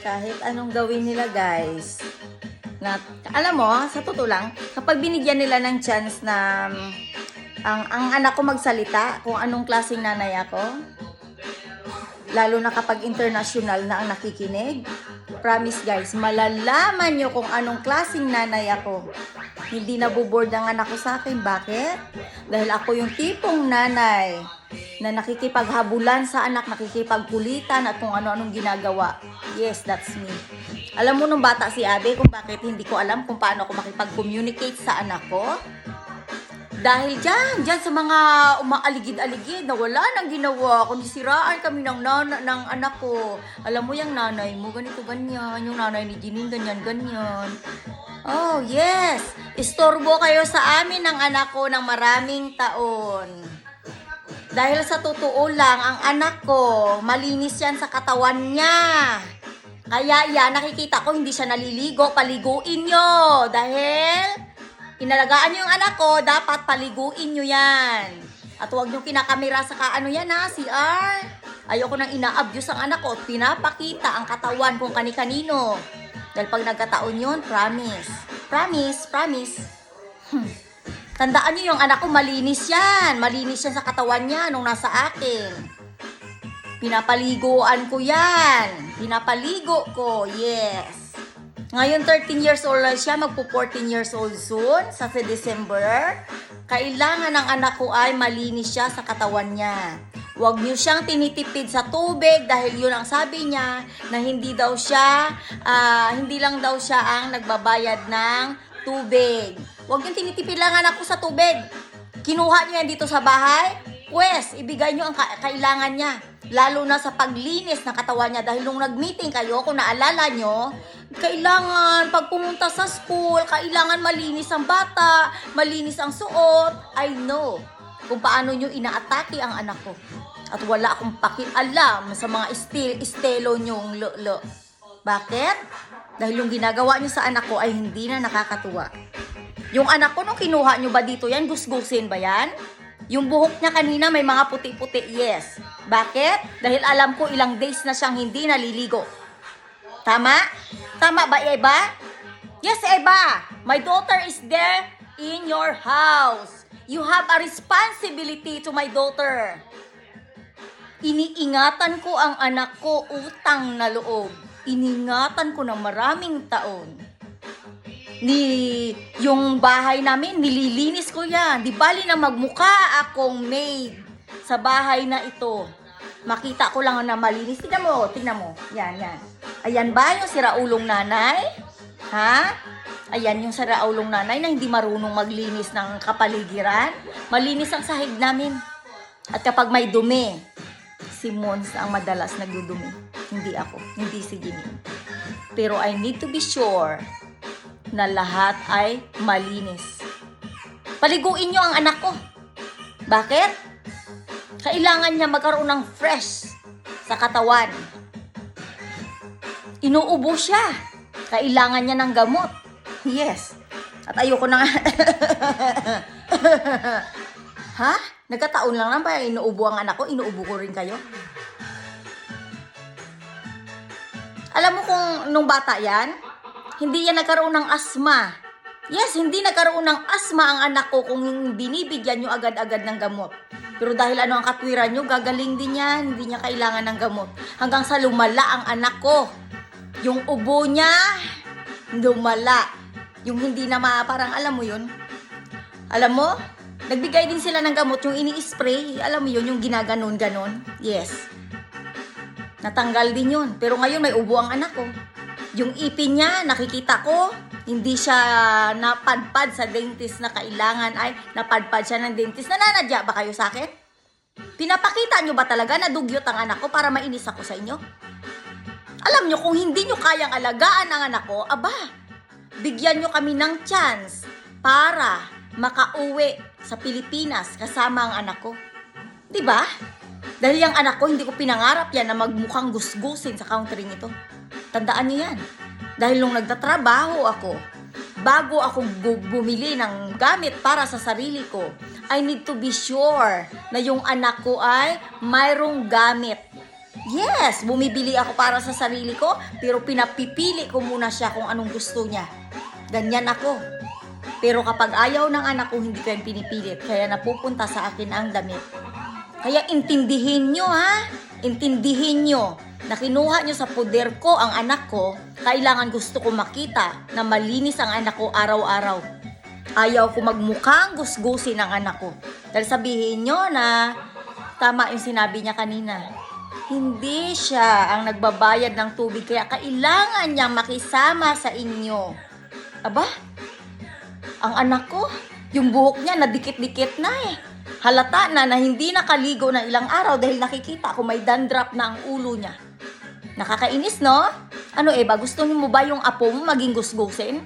Kahit anong gawin nila, guys. Na, alam mo, sa totoo lang, kapag binigyan nila ng chance na ang anak ko magsalita, kung anong klaseng nanay ako, lalo na kapag international na ang nakikinig, promise guys, malalaman nyo kung anong klaseng nanay ako. Hindi nabuboard ang anak ko sa akin. Bakit? Dahil ako yung tipong nanay na nakikipaghabulan sa anak, nakikipagkulitan at kung ano-anong ginagawa. Yes, that's me. Alam mo nung bata si Ade kung bakit hindi ko alam kung paano ako makipag-communicate sa anak ko? Dahil dyan sa mga umaaligid-aligid na wala nang ginawa, kundi siraan kami ng anak ko. Alam mo yung nanay mo, ganito, ganyan. Yung nanay ni Jeanine, ganyan, ganyan. Oh, yes. Istorbo kayo sa amin ng anak ko ng maraming taon. Dahil sa totoo lang, ang anak ko, malinis yan sa katawan niya. Kaya yan, nakikita ko hindi siya naliligo, paliguin nyo. Dahil inalagaan nyo yung anak ko, dapat paliguin nyo yan. At huwag nyo kinakamera sa kaano yan ha, CR. Ayoko nang ina-abuse ang anak ko at pinapakita ang katawan kung kani-kanino. Dahil pag nagkataon yun, promise. Promise, promise. Tandaan nyo yung anak ko, malinis yan. Malinis yan sa katawan niya nung nasa akin. Pinapaliguan ko yan. Pinapaligo ko, yes. Ngayon, 13 years old na siya, magpo-14 years old soon, sa December. Kailangan ng anak ko ay malinis siya sa katawan niya. Huwag niyo siyang tinitipid sa tubig dahil yun ang sabi niya na hindi lang daw siya ang nagbabayad ng tubig. Huwag niyo tinitipid lang anak ko sa tubig. Kinuha niyo yan dito sa bahay, pues ibigay niyo ang kailangan niya. Lalo na sa paglinis ng katawan niya dahil nung nag-meeting kayo, kung naalala nyo, kailangan pag pumunta sa school, kailangan malinis ang bata, malinis ang suot. I know kung paano nyo inaatake ang anak ko. At wala akong pakialam sa mga estelo nyong lo. Bakit? Dahil yung ginagawa nyo sa anak ko ay hindi na nakakatuwa. Yung anak ko, nung kinuha nyo ba dito yan, gusgusin ba yan? Yung buhok niya kanina may mga puti-puti, yes. Bakit? Dahil alam ko ilang days na siyang hindi naliligo. Tama? Tama ba, Eva? Yes, Eva. My daughter is there in your house. You have a responsibility to my daughter. Iniingatan ko ang anak ko, utang na loob. Iningatan ko ng maraming taon. Yung bahay namin, nililinis ko yan. Di bali na magmukha akong maid sa bahay na ito. Makita ko lang na malinis. Tingnan mo. Yan. Ayan ba yung siraulong nanay? Ha? Ayan yung siraulong nanay na hindi marunong maglinis ng kapaligiran. Malinis ang sahig namin. At kapag may dumi, si Mons ang madalas nagdudumi. Hindi ako. Hindi si Jeanine. Pero I need to be sure na lahat ay malinis. Paliguin nyo ang anak ko. Bakit? Kailangan niya magkaroon ng fresh sa katawan. Inuubo siya. Kailangan niya ng gamot. Yes. At ayoko na Ha? Nagkataon lang ba inuubo ang anak ko? Inuubo ko rin kayo? Alam mo kung nung bata yan, hindi yan nagkaroon ng asma. Yes, hindi nagkaroon ng asma ang anak ko kung binibigyan nyo agad-agad ng gamot. Pero dahil ano ang katwiran nyo, gagaling din yan. Hindi niya kailangan ng gamot. Hanggang sa lumala ang anak ko. Yung ubo niya, lumala. Yung hindi na parang alam mo yun. Alam mo, nagbigay din sila ng gamot. Yung ini-spray, alam mo yun, yung ginaganon-ganon. Yes. Natanggal din yun. Pero ngayon may ubo ang anak ko. Yung ipin niya, nakikita ko, hindi siya napadpad sa dentist na kailangan ay napadpad siya ng dentist. Nananadya ba kayo sa akin? Pinapakita nyo ba talaga na dugyot ang anak ko para mainis ako sa inyo? Alam nyo, kung hindi nyo kayang alagaan ang anak ko, aba, bigyan nyo kami ng chance para makauwi sa Pilipinas kasama ang anak ko. Diba? Dahil yung anak ko, hindi ko pinangarap yan na magmukhang gusgusin sa country nito. Tandaan niyo yan. Dahil nung nagtatrabaho ako, bago ako bumili ng gamit para sa sarili ko, I need to be sure na yung anak ko ay mayroong gamit Yes, bumibili ako para sa sarili ko, pero pinapipili ko muna siya kung anong gusto niya. Ganyan ako. Pero kapag ayaw ng anak ko, hindi ko yung pinipilit. Kaya napupunta sa akin ang damit. Kaya intindihin nyo ha. Intindihin nyo na kinuha nyo sa poder ko ang anak ko. Kailangan gusto ko makita na malinis ang anak ko araw-araw. Ayaw ko magmukhang gusgusin ang anak ko. Dahil sabihin nyo na tama yung sinabi niya kanina. Hindi siya ang nagbabayad ng tubig, kaya kailangan niyang makisama sa inyo. Aba, ang anak ko, yung buhok niya nadikit-dikit na eh. Halata na hindi nakaligo ng ilang araw dahil nakikita ko may dandruff na ang ulo niya. Nakakainis, no? Ano ba, gusto mo ba yung apo mo maging gusgusin?